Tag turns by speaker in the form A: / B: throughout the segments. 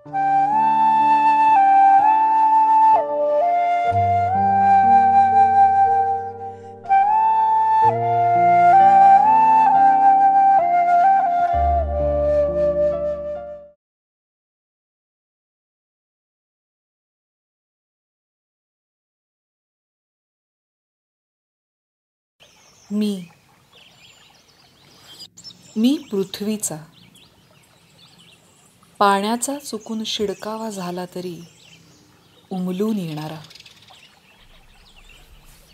A: मी पृथ्वीचा, पाण्याचा चुकून शिडकावा झाला तरी उमलून येणारा.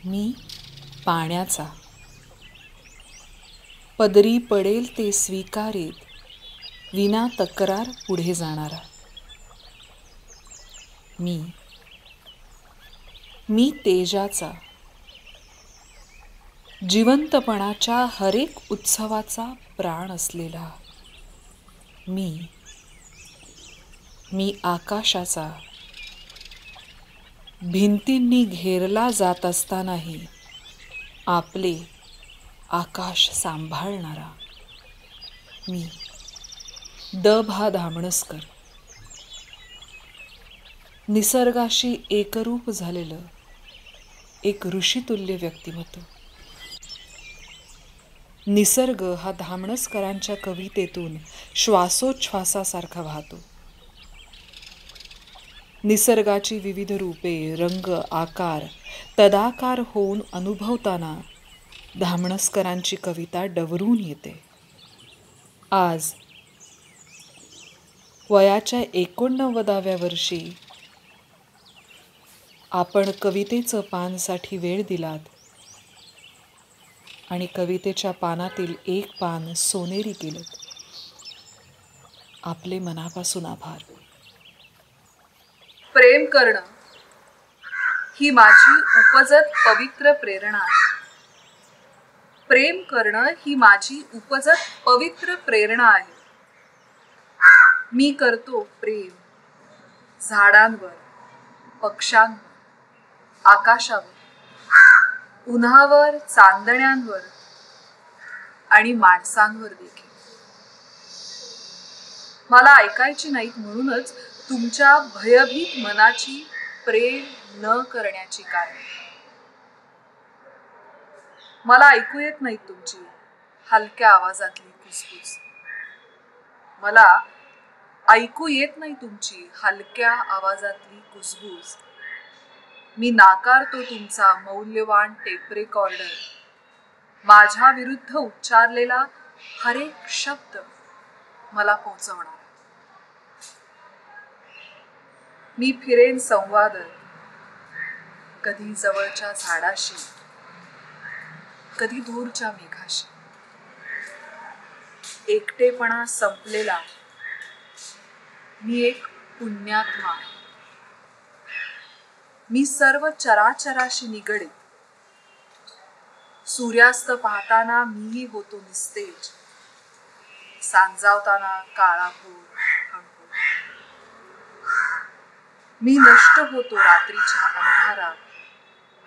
A: मी पाण्याचा, पदरी पडेल ते स्वीकारीत विना तक्रार पुढे जाणारा. मी तेजाचा, जिवंतपणाच्या हरेक उत्सवाचा प्राण असलेला. मी आकाशाचा, भिंतींनी घेरला जात असतानाही आपले आकाश सांभाळणारा. मी द भा धामणसकर, निसर्गाशी एकरूप झालेलं एक ऋषितुल्य व्यक्तिमत्व. निसर्ग हा धामणसकरांच्या कवितेतून श्वासोच्छ्वासासारखा वाहतो. निसर्गाची विविध रूपे, रंग, आकार तदाकार होऊन अनुभवताना धामणसकरांची कविता डवरून येते. आज वयाच्या 89व्या वर्षी आपण कवितेचं पानसाठी वेळ दिलात आणि कवितेच्या पानातील एक पान सोनेरी केलं. आपले मनापासून आभार.
B: प्रेम करणं ही माझी उपजत पवित्र प्रेरणा आहे. प्रेम करणं ही माझी उपजत पवित्र प्रेरणा आहे. मी करतो प्रेम झाडांवर, पक्ष्यांवर, आकाशावर, उन्हावर, चांदण्यांवर आणि माणसांवर देखील. मला ऐकायची नाहीत म्हणूनच तुमच्या भयभीत मनाची प्रेम न करण्याची कारण. मला ऐकू येत नाही तुमची हलक्या आवाजातली कुसकुस. मला ऐकू येत नाही तुमची हलक्या आवाजातली कुसबुस. मी नाकारतो तुमचा मौल्यवान टेप रेकॉर्डर. माझ्या विरुद्ध उच्चारलेला हरेक शब्द मला पोचवणार. मी फिरेन संवादत, कधी जवळच्या झाडाशी, कधी दूरच्या मेघाशी. एकटेपणा संपलेला मी एक पुण्यात्मा आहे. मी सर्व चराचराशी निगडीत. सूर्यास्त पाहताना मीही होतो निस्तेज, सांजावताना काळाभोर हळहळ. मी नष्ट होतो रात्रीच्या अंधारात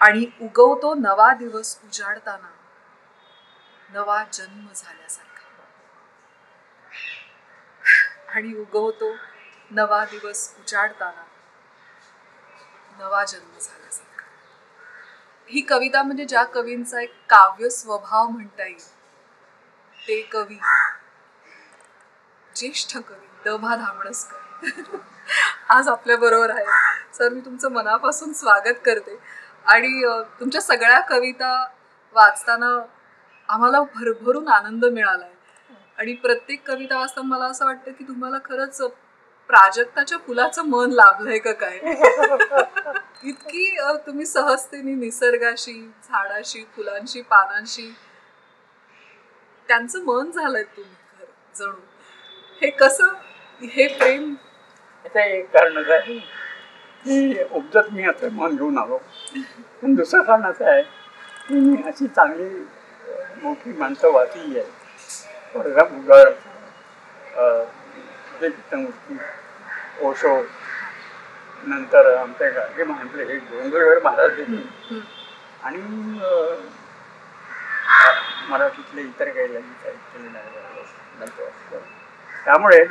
B: आणि उगवतो नवा दिवस उजाडताना, नवा जन्म झाल्यासारखा. आणि उगवतो नवा दिवस उजाडताना, नवा जन्म झाल्यासारखा. ही कविता म्हणजे ज्या कवींचा एक काव्य स्वभाव म्हणता येईल ते कवी, ज्येष्ठ कवी द भा धामणसकर आज आपल्या बरोबर आहे. सर, मी तुमचं मनापासून स्वागत करते. आणि तुमच्या सगळ्या कविता वाचताना आम्हाला भरभरून आनंद मिळालाय. आणि प्रत्येक कविता वाचताना मला असं वाटतं की तुम्हाला खरंच प्राजक्ताच्या फुलाचं मन लाभलंय का काय. इतकी तुम्ही सहजतेने निसर्गाशी, झाडाशी, फुलांशी, पानांशी त्यांचं मन झालंय तुम्ही जणू. हे कसं, हे प्रेम?
C: याचं एक कारण असं आहे की उपजत मी आता मन घेऊन आलो. पण दुसरं कारण असं आहे की मी अशी चांगली मोठी माणसं वाचली आहे. वर्धा मुगर, मूर्ती, ओशो, नंतर आमच्या गाडगे म्हटले हे डोंगरगड महाराज देखील, आणि मराठीतले इतर काही ललित साहित्य. त्यामुळे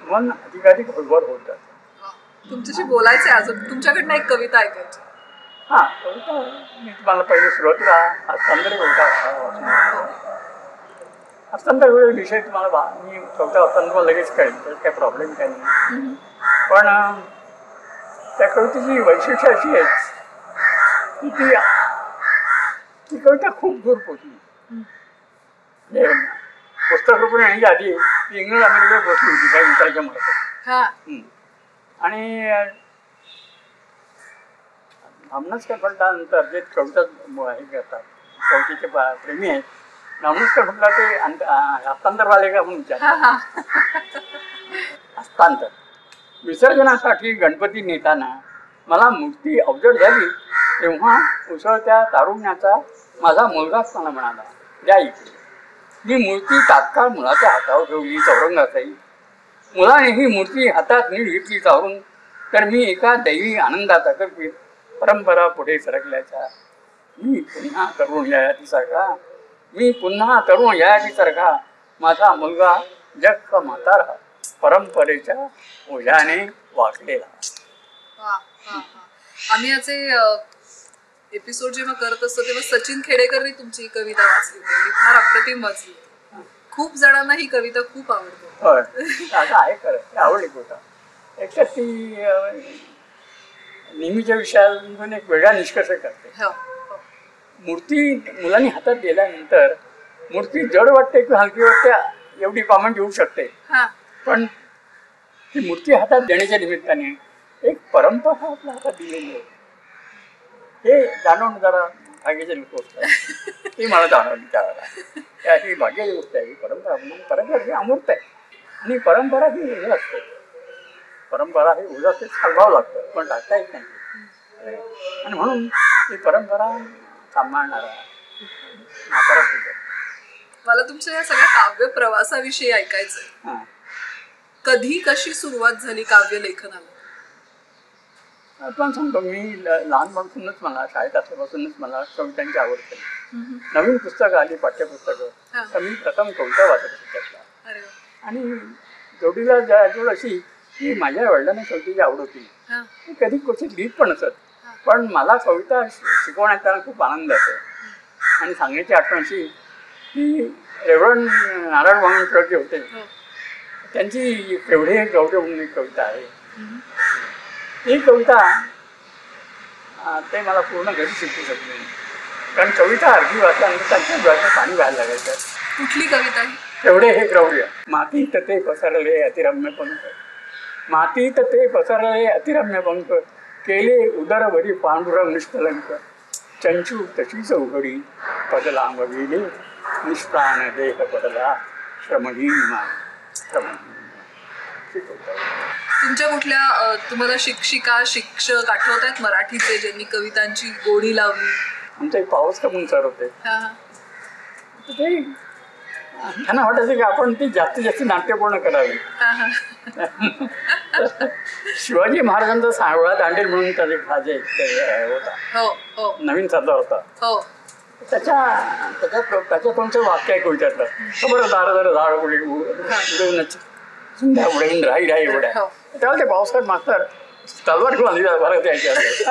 C: मन अधिकाधिक हळूवार होत जातं.
B: तुमच्याशी बोलायचंय अजून, तुमच्याकडनं एक कविता ऐकायची.
C: हां, कविता मी तुम्हाला पहिले सुरुवातीला हस्तांतरी कविता हस्तांतर विषय तुम्हाला मी कविता वाचताना तुम्हाला लगेच कळेल, त्यात काही प्रॉब्लेम काही नाही. पण त्या कवितेची वैशिष्ट्य अशी आहे की ती कविता खूप दूर पोचली. म्हणजे पुस्तक रूपाने येण्याच्या आधी ती इंग्लंड अमेरिकेत पोचली होती काही मित्राच्या मार्फत. आणि नामनस्कर फंडानंतर जे कविता हे करतात, कवितेचे प्रेमी आहेत, नामनस्कर फंडला ते हस्तांतरवाले का म्हणून विचारतात. हस्तांतर विसर्जनासाठी गणपती नेताना मला मूर्ती अवजड झाली तेव्हा उसळत्या तारुण्याचा माझा मुलगाच मला म्हणाला, द्या इकडे. मी मूर्ती तात्काळ मुलाच्या हातावर ठेवली चौरंगाचाही. मुलाने ही मूर्ती हातात नीट घेतली चावरून, तर मी एका दैवी आनंदात अकल्पित परंपरा पुढे सरकल्याचा मी पुन्हा तरुण ययातीसारखा माझा मुलगा जग म्हातारा परंपरेच्या ओझ्याने वाकलेला.
B: आम्ही याचे एपिसोड जेव्हा करत असतो तेव्हा सचिन खेडेकरनी तुमची ही कविता वाचली होती आणि फार अप्रतिम वाचली होती. खूप जणांना ही कविता खूप आवडते.
C: होय, असं आहे खरं, आवडली होता. एक तर ती नेहमीच्या विषयातून एक वेगळा निष्कर्ष करते. मूर्ती मुलांनी हातात दिल्यानंतर मूर्ती जड वाटते किंवा हलकी वाटते एवढी कॉमेंट येऊ शकते, पण ती मूर्ती हातात देण्याच्या निमित्ताने एक परंपरा आपल्या हातात दिलेली आहे हे जाणवून जरा भाग्याची गोष्ट आहे. ती मला जाणवली त्यावेळेला. ही भाग्याची गोष्ट आहे. ही परंपरा ही अमूर्त आहे आणि परंपरा ही हे असते. परंपरा ही उजाचे चालवावं लागतं, पण टाकता येत नाही. आणि म्हणून ही परंपरा सांभाळणारा
B: मला तुमच्या या सगळ्या काव्य प्रवासाविषयी ऐकायचंय. कधी कशी सुरुवात झाली काव्य लेखनाला?
C: पण सांगतो मी लहानपणापासूनच मला शाळेत असल्यापासूनच मला कवितांची आवड झाली. नवीन पुस्तकं आली, पाठ्यपुस्तकं, तर मी प्रथम कविता वाचत होतो. आणि जोडीला जोड अशी की माझ्या वडिलांना कवितेची आवड होती. मी कधी क्वचित लिहित पण असत, पण मला कविता शिकवण्यात त्यांना खूप आनंद असतो. आणि सांगण्याची आठवण अशी की रेव्हरंड नारायण वामन जे होते त्यांची एवढे गौरव म्हणून एक कविता आहे. ही कविता ते मला पूर्ण घरी शिकू शकले नाही, कारण कविता अर्धी वाचल्यानंतर त्यांच्या डोळ्यात पाणी व्हायला लागायचं.
B: कुठली कविता?
C: एवढे हे गौर्य. मातीत ते पसरले अतिरम्य पंख, मातीत ते पसरले अतिरम्य पंख, केले उदरवरी पांडुरंग निष्कलंक, चंचू तशीच उघडी पदलांब गेले, निष्प्राण देह पडला श्रमहीन मान श्रमहीन.
B: तुमच्या कुठल्या तुम्हाला शिक्षिका शिक्षक आठवत आहेत मराठीचे ज्यांनी कवितांची गोडी लावली?
C: आमचा एक पाऊस कमून सर होते. ते त्यांना वाटायचं की आपण ती जास्तीत जास्त नाट्यपूर्ण करावी. शिवाजी महाराजांचा सावळा दांडेल म्हणून त्याचा होता, नवीन सरदार होता. त्याच्या कोणतं वाक्य आहे कवित्यातलं, खबरदार झाड उडवूनच सुंदर उडवून राही राही उड्या. तेव्हा ते पावसाळ्यात मास्तर तलवार घेऊन बरं द्यायचे.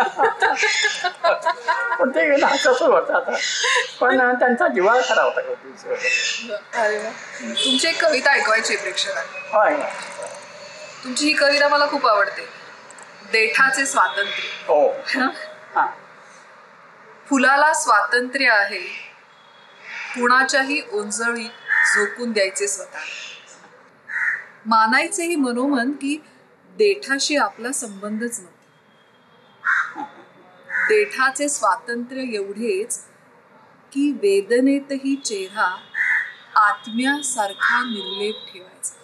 C: पण ते असं वाटतं आता, पण त्यांचा जिव्हाळा खरा होता.
B: तुमची एक कविता ऐकवायची प्रेक्षकांना.
C: होय,
B: तुमची ही कविता मला खूप आवडते, देठाचे स्वातंत्र्य.
C: हो.
B: फुलाला स्वातंत्र्य आहे, कुणाच्याही ओंजळीत झोकून द्यायचे स्वतः. मानायचेही मनोमन की देठाशी आपला संबंधच नव्हता. देठाचे स्वातंत्र्य एवढेच की वेदनेतही चेहरा आत्म्यासारखा निर्लेप ठेवायचा.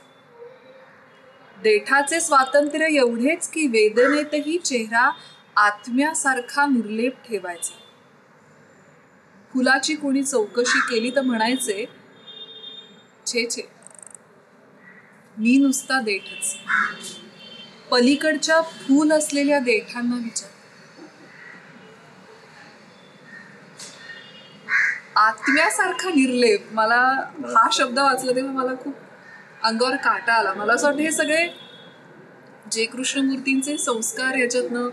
B: देठाचे स्वातंत्र्य एवढेच की वेदनेतही चेहरा आत्म्यासारखा निर्लेप ठेवायचा. फुलाची कोणी चौकशी केली तर म्हणायचे, छे छे, मी नुसता देठच. पलीकडच्या फूल असलेल्या देठांना विचार. आत्म्यासारखा निर्लेप, मला हा शब्द वाचला तेव्हा मला खूप अंगावर काटा आला. मला असं वाटतं हे सगळे जे कृष्णमूर्तींचे संस्कार याच्यातनं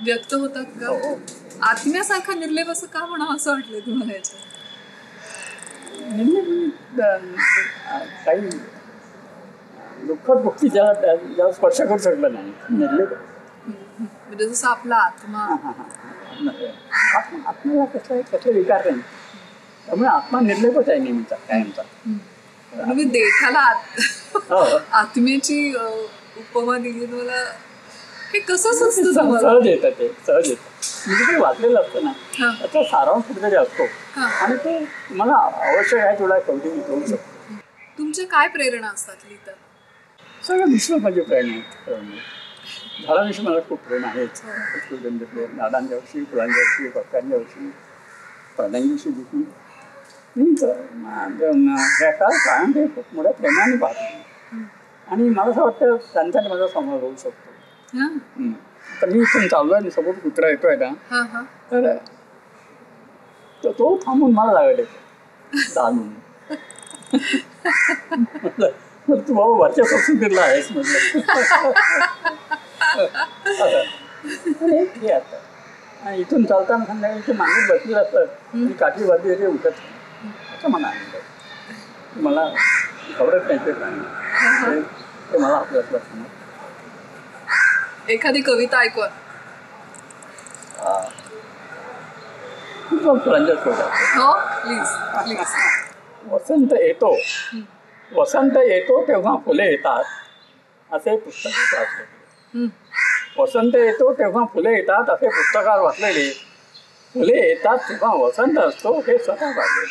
B: व्यक्त होतात का? आत्म्यासारखा निर्लेप असं का म्हणावं असं वाटलं तुम्हाला याच्यात?
C: काही दुःखद गोष्टी ज्याला स्पर्श करू शकलं नाही निर्लेप.
B: म्हणजे जसं आपला आत्मा.
C: आत्म्याला कसले विकार नाही, त्यामुळे आत्मा निर्लेपच आहे नेहमीचा कायमचा.
B: तुम्ही देठाला आत्म्याची उपमा दिली मला, हे कसं सुचतं?
C: सहज येतं, ते सहज येतं. म्हणजे ते वाचलेलं असतं ना, त्याचा सारांश कुठेतरी असतो आणि ते मला आवश्यक आहे थोडा कवडी घेऊ शकतो.
B: तुमच्या काय प्रेरणा असतात लिहितात?
C: सगळं विश्व माझी प्रेरणा आहे. झाडांविषयी मला खूप प्रेम आहेच. दादांच्या वर्षी, फुलांच्या वर्षी, पक्ष्यांच्या वर्षी, प्राण्यांविषयी देखील मी काळ खूप मोठ्या प्रेमाने पाहतो आणि मला असं वाटतं त्यांच्याने माझा संवाद होऊ शकतो. तर मी इथून चाललो आहे, समोर कुत्रा येतोय ना, तर तो थांबून मला जागा देतो चालून. तू बाबा वरच्या संस्कृतीला आहेस म्हटलं. आणि इथून चालताना संध्याकाळी ते मागे बसलेलं असतात आणि काठी बाजू येते उठत असं मला आनंद. मला खबरच नाही ते मला आपलं असलं.
B: एखादी कविता ऐकवा. हो प्लीज प्लीज.
C: वसंत येतो, वसंत येतो तेव्हा फुले येतात असे पुस्तक वाचले. वसंत येतो तेव्हा फुले येतात असे पुस्तकात वाचलेले, फुले येतात तेव्हा वसंत असतो हे स्वतः वाचले.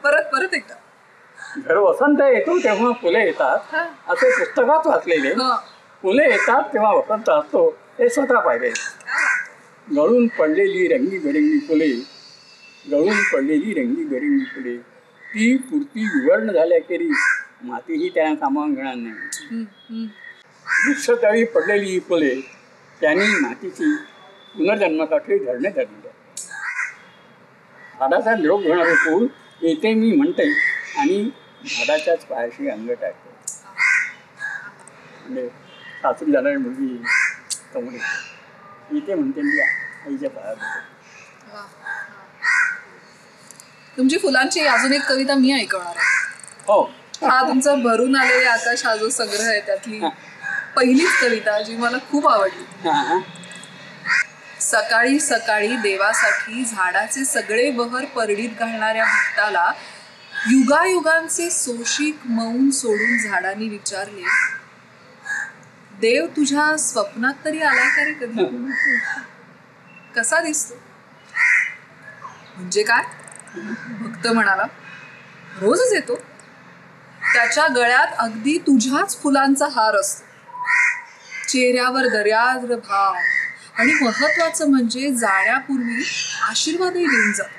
B: परत परत एकदा.
C: जर वसंत येतो तेव्हा फुले येतात असे पुस्तकात वाचलेले, फुले येतात तेव्हा वसंत असतो हे स्वतः पाहिले. गळून पडलेली रंगीबेरंगी फुले, गळून पडलेली रंगीबेरंगी फुले, ती पुरती विवर्ण झाल्याखेरीज मातीही त्यांना सामावून घेणार नाही. वृक्षतळी पडलेली ही फुले त्यांनी मातीची पुनर्जन्मासाठी धरणे धरले. झाडाचा निरोप घेणारे फूल येते मी म्हणते आणि झाडाच्याच पायाशी अंग टाकते. म्हणजे सासरी जाणारी मुलगी कमरे इथे म्हणते मी आईच्या पायात.
B: तुमची फुलांची अजून एक कविता मी ऐकवणार आहे.
C: हो,
B: हा तुमचा भरून आलेले आकाश हा जो संग्रह आहे त्यातली पहिलीच कविता जी मला खूप आवडली. सकाळी सकाळी देवासाठी झाडाचे सगळे बहर परडीत घालणाऱ्या भक्ताला युगायुगांचे सोशिक मौन सोडून झाडांनी विचारले, देव तुझ्या स्वप्नात तरी आलाय का रे कधी? कसा दिसतो? म्हणजे काय? भक्त म्हणाला, रोजच येतो. त्याच्या गळ्यात अगदी तुझ्याच फुलांचा हार असतो. चेहऱ्यावर दर्याद्र भाव आणि महत्वाचं म्हणजे जाण्यापूर्वी आशीर्वादही देऊन जातो.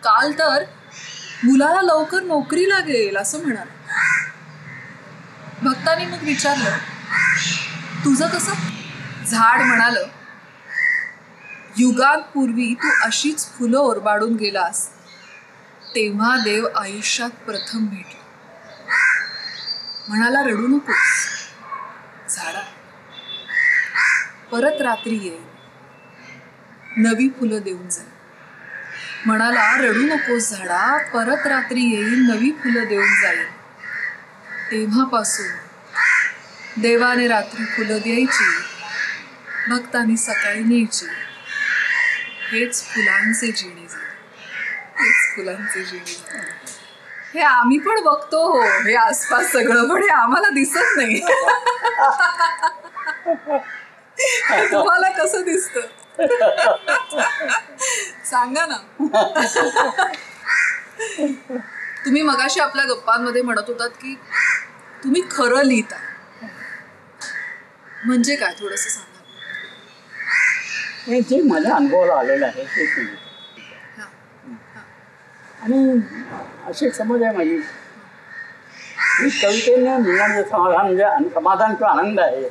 B: काल तर मुलाला लवकर नोकरी लागेल असं म्हणाला. भक्तांनी मग विचारलं, तुझं कसं? झाड म्हणालं, युगांपूर्वी तू अशीच फुलं ओरबाडून गेलास तेव्हा देव आयुष्यात प्रथम भेटला. म्हणाला, रडू नकोस झाडा, परत रात्री येईल, नवी फुलं देऊन जाईल. म्हणाला, रडू नकोस झाडा, परत रात्री येईल, नवी फुलं देऊन जाईल. तेव्हापासून देवाने रात्री फुलं द्यायची, भक्तांनी सकाळी न्यायची. हेच फुलांचे जिणे झाले, हेच फुलांचे जिणे झाले. हे आम्ही पण बघतो हो, हे आसपास सगळं, पण हे आम्हाला दिसत नाही. तुम्हाला कसं दिसतं सांगा ना. तुम्ही मगाशी आपल्या गप्पांमध्ये म्हणत होतात की तुम्ही खरं लिहिता, म्हणजे काय थोडंसं सांगा.
C: जे माझ्या अनुभवाला आलेलं आहे ते आणि अशी समज आहे माझी की कवितेने मिळणारे समाधान म्हणजे समाधान किंवा आनंद आहे,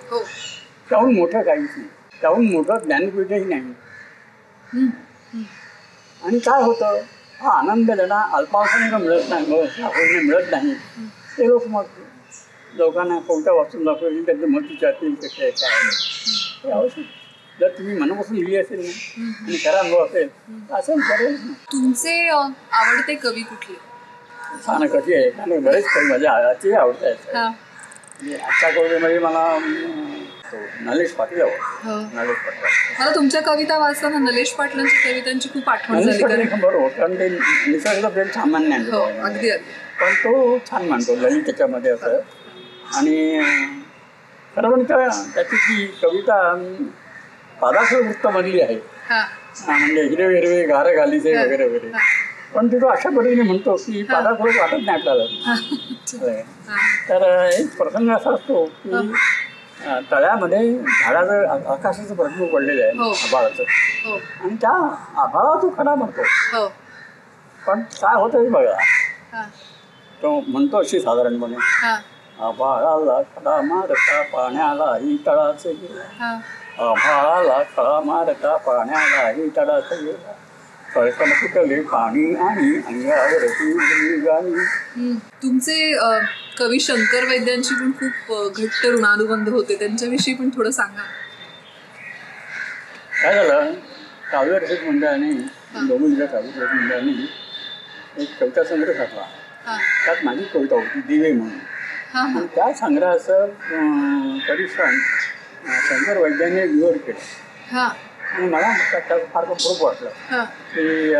C: त्याहून मोठं काहीच नाही, त्याहून मोठं ज्ञानपीठही नाही. आणि काय होतं, हा आनंद ज्यांना अल्पावसाने मिळत नाही, मिळत नाही, ते लोक मग लोकांना कविता वाचून दाखवली त्यांचं मत विचारतील कसे आहे काय आहे. हे आवश्यक. जर तुम्ही मनापासून लिहिली असेल ना आणि खरा अनुभव असेल तर असं विचारेल ना.
B: तुमचे आवडते कवी कुठले?
C: छान कशी आहे आणि बरेच कवी माझ्या आजही आवडत आहेत.
B: हा.
C: म्हणजे आजच्या कवितेमध्ये मला तो नलेश पाटील आवडतो.
B: हो.
C: नलेश पाटील
B: मला तुमच्या कविता वाचताना नलेश पाटलांची कवितांची खूप आठवण
C: नलेश
B: झाली.
C: पाटील
B: कारण
C: बरोबर कारण ते निसर्गाचं प्रेम सामान्य
B: हो,
C: आहे
B: अगदी अगदी.
C: पण तो छान मांडतो ललित त्याच्यामध्ये असं. आणि खरं म्हणजे त्याची ती कविता पादाक्षर वृत्तामधली आहे.
B: हा.
C: म्हणजे हिरवे हिरवे गार घालीचे वगैरे वगैरे. पण तो अशा पद्धतीने म्हणतो की पादाक्षर वाटत नाही आपल्याला. तर एक प्रसंग असा असतो की तळ्यामध्ये झाडाचं आकाशाचं प्रतिबिंब पडलेलं आहे
B: हो.
C: आभाळाचं.
B: हो.
C: आणि त्या आभाळा तो खडा मारतो.
B: हो.
C: पण काय होतं हे बघा.
B: हा.
C: तो म्हणतो अशी साधारणपणे
B: हा.
C: आभाळाला खडा मारता पाण्यालाही तळाचे गेला.
B: हा.
C: आभाळाला खडा मारता पाण्यालाही तळाचे गेला. कळकण फुटले पाणी आणि अंगावरती गाणी.
B: तुमचे कवी शंकर वैद्यांशी पण खूप घट्ट ऋणानुबंध होते, त्यांच्याविषयी पण थोडं सांगा.
C: काय झालं, काव्यरसिक मंडळाने डोंबिवलीच्या काव्यरसिक मंडळाने एक कविता संग्रह टाकला.
B: हा.
C: त्यात माझी कविता होती दिवे म्हणून.
B: हा. हा.
C: आणि त्या संग्रहाचं परीक्षण शंकर वैद्यांनी निवड केलं.
B: हा.
C: आणि मला त्यात फार खूप वाटलं
B: हा.
C: की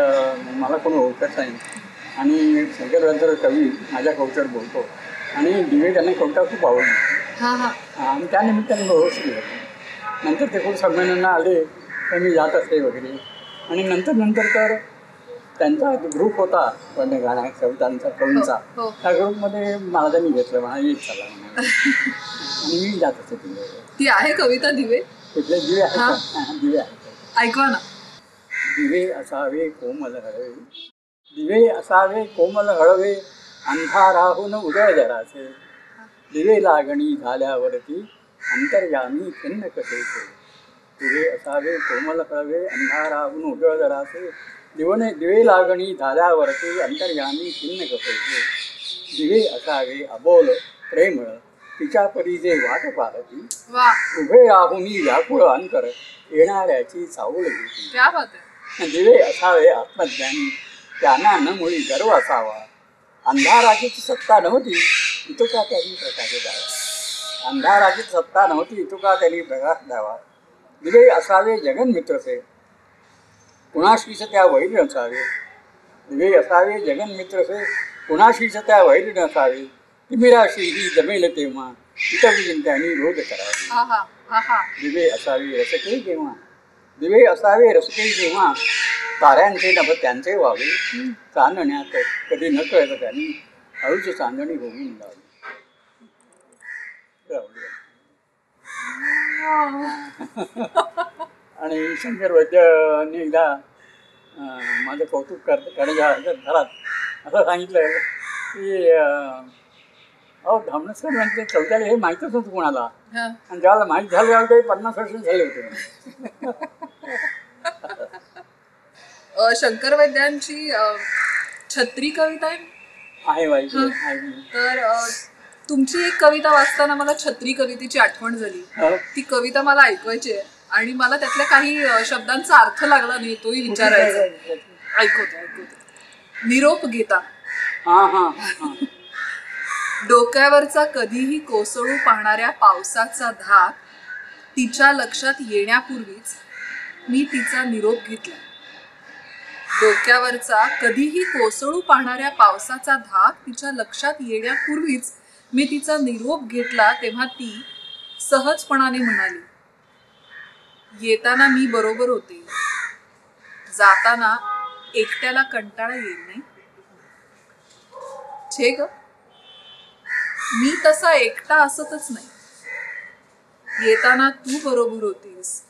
C: मला कोणी ओळखत नाही आणि शंकर वैद्य कवी माझ्या कवितेवर बोलतो आणि दिवे त्यांना कविता खूप आवडली.
B: हा. हा.
C: आणि त्या निमित्ताने ओळख केलं. नंतर ते खूप संमेलनांना आले तर मी जात असते वगैरे. आणि नंतर तर त्यांचा ग्रुप होता पण गाण्या कवितांचा कवींचा.
B: हो.
C: त्या ग्रुपमध्ये मला त्यांनी घेतलं. मला येत चालला म्हणा आणि मी जात असते तिथे.
B: ती आहे कविता दिवे?
C: कुठले दिवे आहेत
B: हा.
C: का? दिवे आहेत.
B: ऐकवा ना.
C: दिवे असावे कोमल हळवे, दिवे असावे कोमल हळवे, अंधाराहून उदय जराचे, दिवे लागणी झाल्यावरती अंतर्यामी खिन्न कसेचे. दिवे असावे कोमल हळवे, अंधाराहून उदय जराचे, दिवे लागणी झाल्यावरती अंतर्यामी खिन्न कसेचे. दिवे असावे अबोल प्रेमळ, तिच्या परी जे वाट पाहती,
B: वा.
C: उभे राहुनी व्याकुळ अंतर, येणाऱ्याची चावल घेती.
B: क्या बात आहे.
C: दिवे असावे आत्मज्ञानी, त्यांना न मुळी गर्व असावा, अंधाराची सत्ता नव्हती इतुका त्यांनी प्रकाश द्यावा. अंधाराची सत्ता नव्हती इतुका त्यांनी प्रकाश द्यावा. दिवे असावे जगनमित्रसे, कुणाशीच त्या वैरी नसावे. दिवे असावे जगनमित्रसे, कुणाशीच त्या वैरी नसावे. तिमिराशी ही जमेल तेव्हा इतर चिंत्यानी रोध करावी.
B: हा. हा. हा. हा.
C: दिवे असावे रसके जेव्हा, दिवे असावे रसके जेव्हा, ताऱ्यांचे नभ त्यांचे व्हावे. चांदण्यात कधी न कळत त्यांनी हळूच चांदणी होऊन लावली. आणि शंकर वैद्यांनी एकदा माझं कौतुक करण्याच्या घरात असं सांगितलं की अहो धामणसकर म्हणजे कविताला हे माहीतच नव्हतं कोणाला.
B: हा.
C: आणि ज्याला माहीत झालं त्याला काही 50 वर्ष झाले होते.
B: शंकर वैद्यांची छत्री कविता
C: आहे माहिती
B: हा.
C: आहे.
B: तर तुमची एक कविता वाचताना मला छत्री कवितेची आठवण झाली.
C: हो.
B: ती कविता मला ऐकवायची आहे आणि मला त्यातल्या काही शब्दांचा अर्थ लागला नाही तोही विचारायचा. ऐकवते. निरोप घेता.
C: हां हां हां.
B: डोक्यावरचा कधीही कोसळू पाहणाऱ्या पावसाचा धाक तिच्या लक्षात येण्यापूर्वीच मी तिचा निरोप घेतला. डोक्यावरचा कधीही कोसळू पाहणाऱ्या पावसाचा धाक तिच्या लक्षात येण्यापूर्वीच मी तिचा निरोप घेतला. तेव्हा ती सहजपणाने म्हणाली, येताना मी बरोबर होते, जाताना एकट्याला कंटाळा येईल नाही. छे ग, मी तसा एकटा असतच नाही. येताना तू बरोबर होतीस,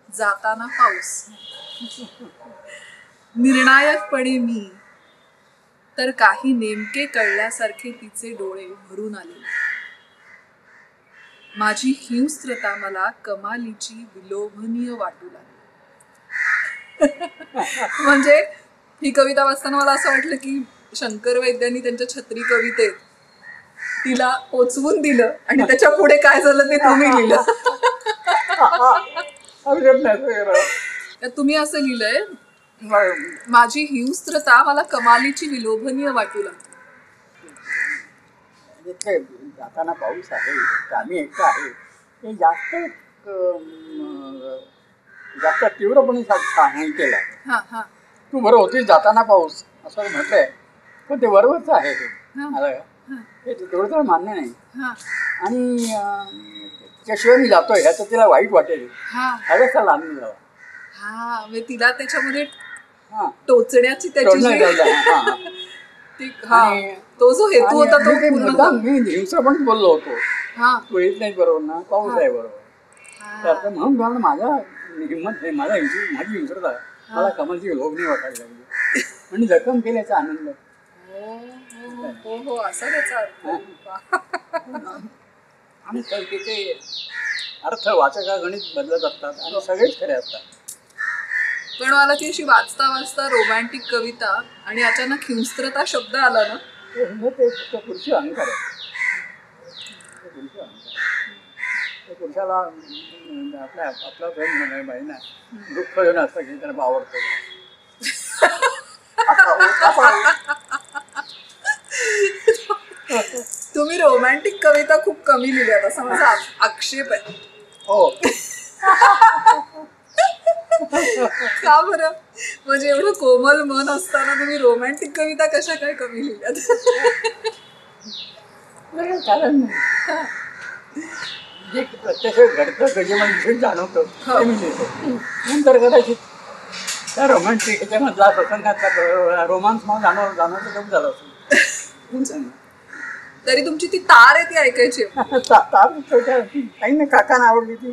B: जाताना पाऊस. निर्णायकपणे मी तर काही नेमके कळल्यासारखे तिचे डोळे भरून आले. माझी हिंस्त्रता मला कमालीची विलोभनीय वाटू लागली. म्हणजे ही कविता वाचताना मला असं वाटलं की शंकर वैद्यांनी त्यांच्या छत्री कवितेत तिला पोचवून दिलं आणि त्याच्या पुढे काय झालं ते तुम्ही लिहिलं. त्यात तुम्ही असं लिहिलंय, माझी हिंस्त्रता मला कमालीची विलोभनीय वाटू लागली.
C: जाताना पाऊस आहे, आम्ही एकटं आहे, हे जास्त जास्त तीव्रपणे सांगितलेलं आहे.
B: हा हा
C: तू बरं होतीस जाताना पाऊस असं म्हटलंय, पण ते बरोबरच आहे. ते तेवढं तर मान्य नाही. आणि त्याशिवाय मी जातोय ह्याचं तिला वाईट वाटेल, ह्यालाच त्याला आनंद झाला.
B: हा म्हणजे तिला त्याच्यामध्ये टोचण्याची त्याची तो जो हेतू होता तो
C: मी हिंसा पण बोललो होतो, तू येत नाही बरोबर ना, पाऊस आहे बरोबर. तर म्हणून माझ्या हिंमत नाही, माझी हिंसता मला कमालची लोभणी वाटायला लागली आणि जखम केल्याचा आनंद.
B: असा त्याचा
C: आणि कवितेचे अर्थ वाचकागणित बदलत असतात आणि सगळेच खरे असतात.
B: पण मला ती अशी वाचता वाचता रोमॅन्टिक कविता आणि अचानक हिंस्त्रता शब्द आला ना,
C: ते पुरुषी अहंकार आहे. पुरुषाला आपला प्रेम म्हणाय पाहिजे ना, दुःख घेऊन असतं की त्याला आवडतं.
B: तुम्ही रोमॅन्टिक कविता खूप कमी लिहिल्यात असा माझा आक्षेप आहे.
C: हो.
B: का बरं? म्हणजे एवढं कोमल मन असताना तुम्ही रोमॅन्टिक कविता कशा काय कमी लिहिल्यात?
C: कारण जे प्रत्यक्ष घडतं त्याच्यामध्ये जाणवतं ते मी लिहितो. नंतर कदाचित त्या रोमॅन्टिक ह्याच्यामधला प्रसंगातला रोमांस मला जाणवतं कमी झालं असेल.
B: तरी तुमची ती तार आहे ती ऐकायची.
C: काही ना काकांना आवडली ती.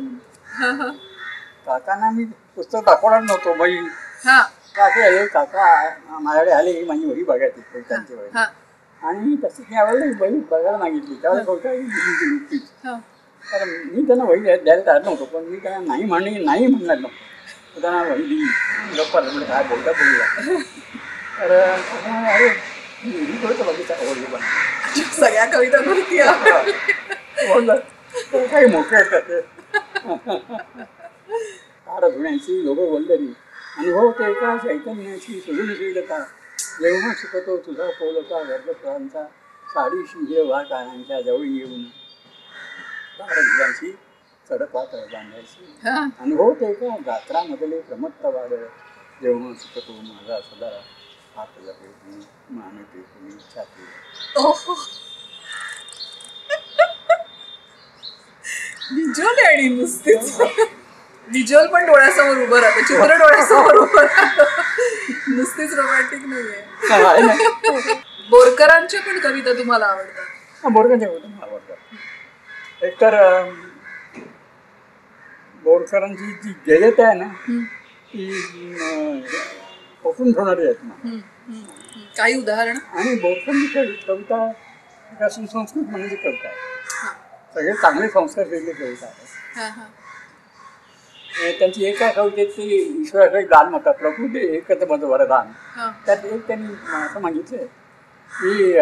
C: काकांना मी पुस्तक दाखवणार नव्हतो. बाई काका माझ्याकडे आले, माझी वही बघायची त्यांची वही, आणि तशी त्यावेळेला वही बघायला मागितली. त्यावेळेला तर मी त्यांना वही द्यायला तयार नव्हतो, पण मी त्यांना नाही म्हणणार नव्हतो. त्यांना वही दिली. गप्पा म्हणजे काय बोलता बोलूया. तर अरे ही कविता बघितली आवडली, पण
B: सगळ्या कविता
C: बोललं काही मोठे असतात ते. तार धुण्याची लोभं वल्लरी अनुभवते एका चैतन्याची सृजनशीलता, जेव्हा शिकतो तुझा पोलता गर्भफळांचा, साडीशी हिरवा कानांच्या जवळ येऊन तार धुण्याची चढपात बांधायची. अनुभवते एका गात्रामधले प्रमत्त वादळ, जेव्हा शिकतो माझा सदारा हात लपेटून मानते तुम्ही छाती.
B: व्हिज्युअल आणि नुसतीच व्हिज्युअल पण डोळ्यासमोर उभं राहतं, चित्र डोळ्यासमोर उभं राहतं, नुसतीच रोमॅन्टिक नाहीये. बोरकरांच्या पण कविता तुम्हाला आवडतात?
C: बोरकरांच्या कविता मला आवडतात. एकतर बोरकरांची जी गेयता आहे ना, ती पकडून ठेवणारी आहेत ना.
B: काही उदाहरण? आणि
C: बोरकरांची कविता एका सुसंस्कृत म्हणायची कविता आहे. सगळे चांगले संस्कार दिलेली कविता आहे. त्यांची एका कवितेत ती ईश्वराकडे दान म्हणतात, प्रकृती एकच मत वरदान. त्यात एक त्यांनी असं सांगितलंय की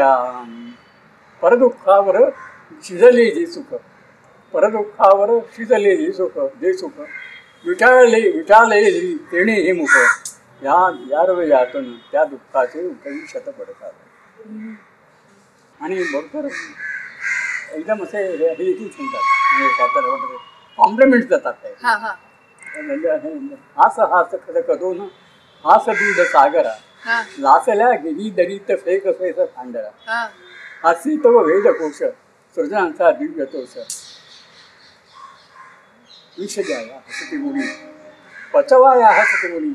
C: परदुःखावर शिजले जे सुख, परदुःखावर शिजले जे सुख, विटाळले तेणे हे मुख, यार यातून त्या दुःखाचे उठवी शत पडतात. आणि बरोबर एकदम असे हे देखील सांगतात, म्हणजे कॉम्प्लिमेंट देतात. हास हास कदोन हास दूध सागरा, लाचल्या गेली दरीत फेक फेस फांडरा, हासी तव वेद कोश सृजनांचा दिव्य तोष, विष द्याया हसती मुली पचवाया हसती मुली,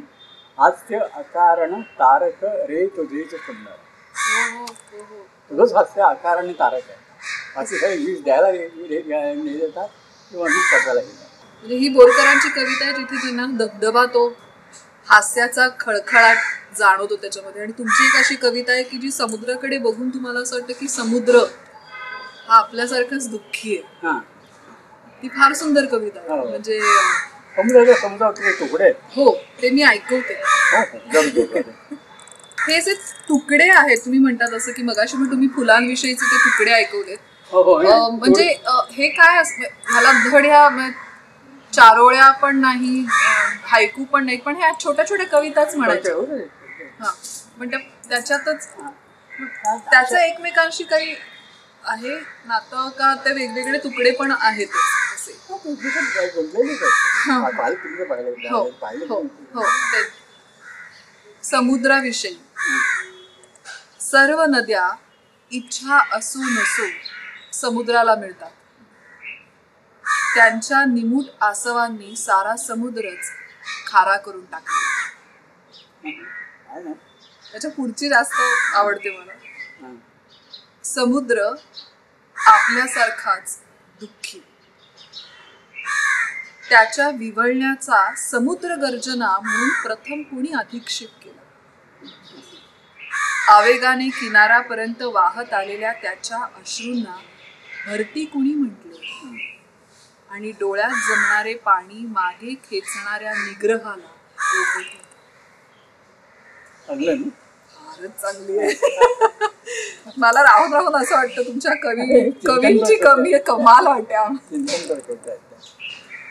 C: हास्य अकारण तारक रे तुझेच सुंदर. तुझंच हास्य अकारण तारक आहे. असे काही वीज द्यायला देतात किंवा वीज पचायला घेतात.
B: म्हणजे ही बोरकरांची कविता आहे जिथे त्यांना धबधबा, तो हास्याचा खळखळाट जाणवतो त्याच्यामध्ये. आणि तुमची एक अशी कविता आहे की जी समुद्राकडे बघून तुम्हाला असं वाटतं की समुद्र हा आपल्यासारखाच दुःखी आहे. ती फार सुंदर कविता आहे. म्हणजे
C: समुद्राचे तुकडे आहेत.
B: हो, ते मी ऐकवते. हे जे तुकडे आहेत तुम्ही म्हणतात असं की मगाशी मी तुम्ही फुलांविषयीचे ते तुकडे ऐकवलेत, म्हणजे हे काय असतं ह्याला धड ह्या चारोळ्या पण नाही, हायकू पण नाही, पण ह्या छोट्या छोट्या कविताच म्हणायच्या. हा, पण त्याच्यातच त्याचं एकमेकांशी काही आहे नातं का ते वेगवेगळे तुकडे पण आहेत असे? समुद्राविषयी सर्व नद्या इच्छा असू नसो समुद्राला मिळतात, त्यांच्या निमूट आसवांनी सारा समुद्रच खारा करून टाकला. त्याच्या पुढची जास्त आवडते मला. समुद्र आपल्यासारखाच दुःखी, त्याच्या विवळण्याचा समुद्र गर्जना म्हणून प्रथम कुणी अधिक्षेप केला. आवेगाने किनाऱ्यापर्यंत वाहत आलेल्या त्याच्या अश्रूंना भरती कुणी म्हटले आणि डोळ्यात जमणारे पाणी मागे खेचणाऱ्या निग्रहाला ओघळते. फारच चांगली आहे. मला राहून राहून असं वाटतं तुमच्या कवींची कमाल वाटते.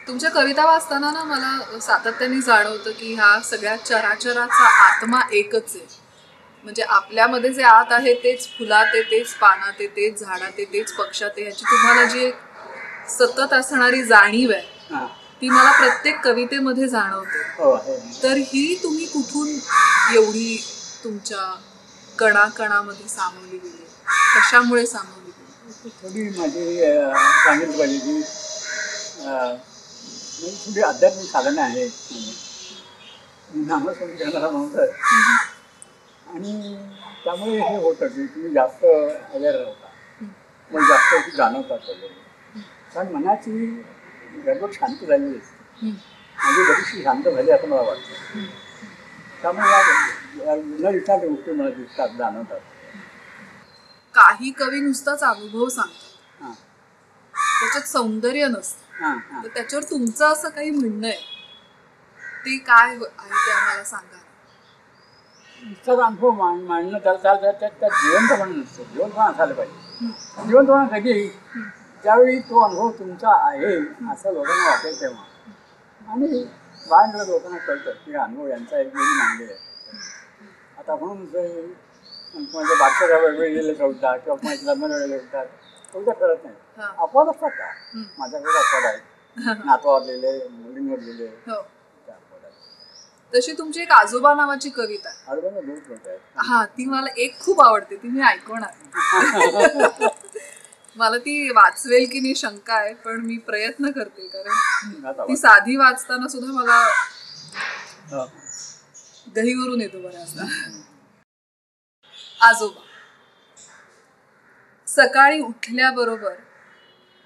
B: तुमच्या कविता वाचताना ना मला सातत्याने जाणवतं की ह्या सगळ्या चराचराचा आत्मा एकच आहे. म्हणजे आपल्यामध्ये जे आत आहे तेच फुलात आहे, तेच पानात आहे, तेच झाडात आहे, तेच पक्षात आहे, ह्याची तुम्हाला जी सतत असणारी जाणीव आहे ती मला प्रत्येक कवितेमध्ये जाणवते. तर ही तुम्ही कुठून एवढी तुमच्या कणाकणामध्ये सामावली गेली, कशामुळे सामावली गेली?
C: थोडी माझी सांगितलं पाहिजे की थोडी आध्यात्मिक साधनं आहे, नामस्मरण करणारा माणूस आहे, आणि त्यामुळे हे होतं की तुम्ही जास्त अवेअर राहता, मग जास्त जाणवतात वगैरे. कारण मनाची गडबड शांत झालेली असते, म्हणजे बरीचशी शांत झाली असं मला वाटतं. त्यामुळे न विचारल्या गोष्टी मला दिसतात, जाणवतात.
B: काही कवी नुसताच अनुभव सांगतात, त्याच्यात सौंदर्य नसतं. तर त्याच्यावर तुमचं असं काही म्हणणं आहे ते काय आहे ते आम्हाला सांगा.
C: नुसताच अनुभव मांडणं त्यात जिवंतपणा नसतं, जिवंतपणा असायला पाहिजे. जिवंतपणा कधी ज्यावेळी तो अनुभव तुमचा आहे असं लोकांना वाटेल तेव्हा, आणि बाहेर लोकांना कळतं की हा अनुभव यांचा एक वेळी मांडले आहे. आता म्हणून म्हणजे बादशाच्या वेगवेगळे कविता किंवा माझ्या लग्न वेगळे कविता कविता करत नाही, अपवाद असतात का? माझ्याकडे अपवाद आहेत, नातवावर लिहिले, मुलींवर लिहिले.
B: तशी तुमची एक आजोबा नावाची कविता आहे, हा ती मला एक खूप आवडते, ती मी ऐकवणार. मला ती वाचवेल की नाही शंका आहे, पण मी प्रयत्न करते, कारण ती साधी वाचताना सुद्धा मला गहीवरून येतो बऱ्याचदा. आजोबा. सकाळी उठल्याबरोबर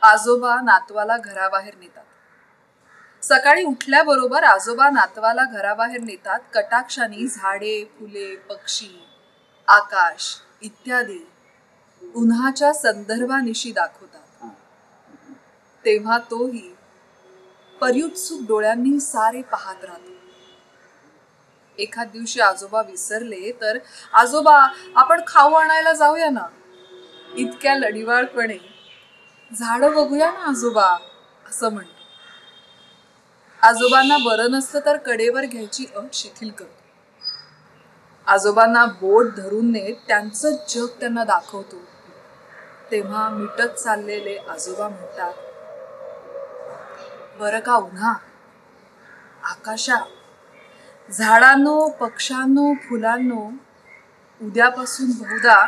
B: आजोबा नातवाला घराबाहेर नेतात. सकाळी उठल्याबरोबर आजोबा नातवाला घराबाहेर नेतात. कटाक्षाने झाडे, फुले, पक्षी, आकाश इत्यादी उन्हाच्या संदर्भानिशी दाखवतात. तेव्हा तोही पर्युत्सुक डोळ्यांनी सारे पाहत राहतो. एखाद दिवशी आजोबा विसरले तर, आजोबा आपण खाऊ आणायला जाऊया ना, इतक्या लढिवाळपणे. झाडं बघूया ना आजोबा, असं म्हणतो. आजोबांना बरं नसतं तर कडेवर घ्यायची अट शिथिल करतो. आजोबांना बोट धरून नेत त्यांचं जग त्यांना दाखवतो. तेव्हा मिटत चाललेले आजोबा म्हणतात, बरं का उन्हा, आकाशा, झाडांनो, पक्ष्यांनो, फुलांनो, उद्यापासून बहुधा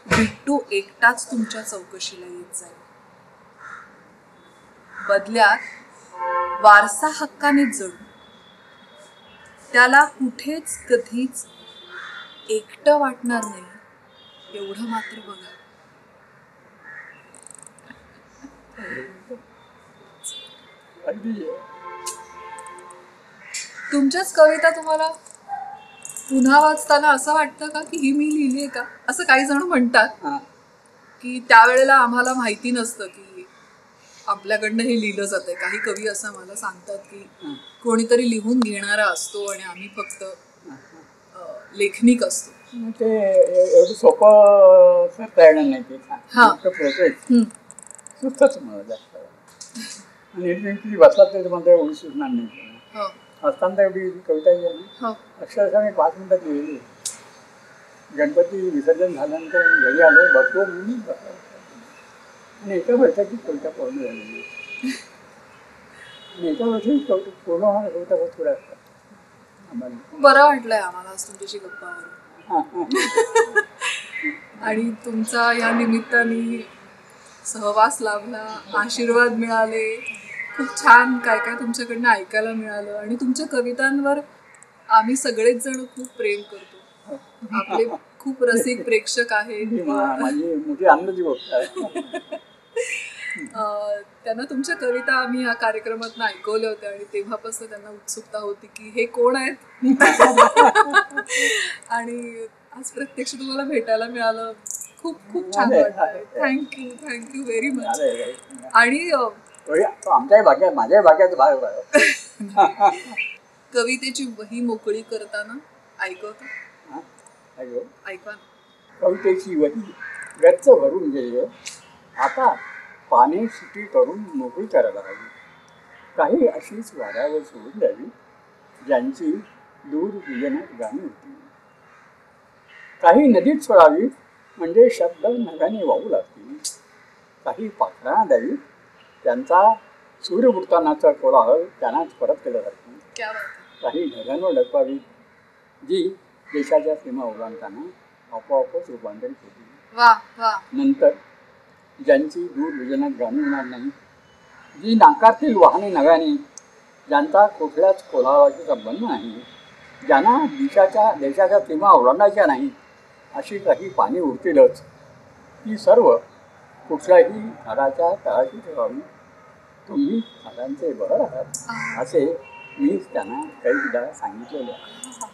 B: बिट्टू एकटाच तुमच्या चौकशीला येत जाईल. बदल्यात वारसा हक्काने जडू, त्याला कुठेच कधीच एकटं वाटणार नाही, एवढं मात्र बघा. तुमच्याच कविता तुम्हाला पुन्हा वाचताना असं वाटतं का की ही मी लिहिली आहे का? असं काही जण म्हणतात की त्यावेळेला आम्हाला माहिती नसतं की आपल्याकडनं हे लिहिलं जातंय. काही कवी असं मला सांगतात की कोणीतरी लिहून घेणारा असतो आणि आम्ही फक्त लेखनिक असतो.
C: ते एवढं सोपं करता येणार नाही ते
B: हा.
C: प्रोसेस
B: हम्म.
C: सुचतच मला जास्त. आणि तुम्ही बसलात तर तुम्हाला एवढी सुचणार नाही.
B: हो.
C: असताना एवढी कविता आहे ना
B: हो.
C: अक्षरशः मी 5 मिनिटात लिहिली. गणपती विसर्जन झाल्यानंतर घरी आलो बसलो मी बसलो आणि एका वर्षाची कविता पूर्ण झालेली आणि एका वर्षाची कविता पूर्ण होणार कविता थोड्या असतात आम्हाला.
B: बरं वाटलंय आम्हाला आज तुमच्याशी गप्पा मारून. आणि तुमचा या निमित्ताने सहवास लाभला, आशीर्वाद मिळाले, खूप छान काय काय तुमच्याकडनं ऐकायला मिळालं. आणि तुमच्या कवितांवर आम्ही सगळेच जण खूप प्रेम करतो. आपले खूप रसिक प्रेक्षक आहेत.
C: माझी मोठी आनंदाची गोष्ट आहे.
B: त्यांना तुमच्या कविता आम्ही या कार्यक्रमातून ऐकवल्या होत्या आणि तेव्हापासून त्यांना उत्सुकता होती की हे कोण आहेत. आणि आज प्रत्यक्ष तुम्हाला भेटायला मिळालं, खूप खूप छान वाटतं. Thank you very much. आणि
C: आमच्याही भाग्यात माझ्याही भाग्यात भाग आहे.
B: कवितेची वही मोकळी करताना ऐकवता? ऐकवा ना.
C: कवितेची वही गच्च भरून गेली, आता पाने सुटी करून मोकळी करायला हवी. काही अशीच वाऱ्यावर सोडून द्यावी, ज्यांची दूर विजनात गाणी होती. काही नदीत सोडावी, म्हणजे शब्द नव्याने वाहू लागतील. काही पाखरांना द्यावी, त्यांचा सूर्यवृत्तानाचा कोलाहल त्यांनाच परत केला जाईल.
B: क्या बात आहे.
C: काही ढगांवर लपवावी, जी देशाच्या सीमा ओलांडताना आपोआपच रूपांतरित होती.
B: वा वा.
C: नंतर ज्यांची दूर विजनात गाणी होणार नाही, जी नाकारतील वाहने नव्याने, ज्यांचा कुठल्याच कोलाहलाशी संबंध नाही, ज्यांना देशाच्या सीमा ओलांडायच्या नाही, अशी काही पाणी उरतीलच. ती सर्व कुठल्याही झाडाच्या तळाशी ठेवावी. तुम्ही झाडांचे बहर आहात, असे मी त्यांना कैकदा सांगितलेले आहे.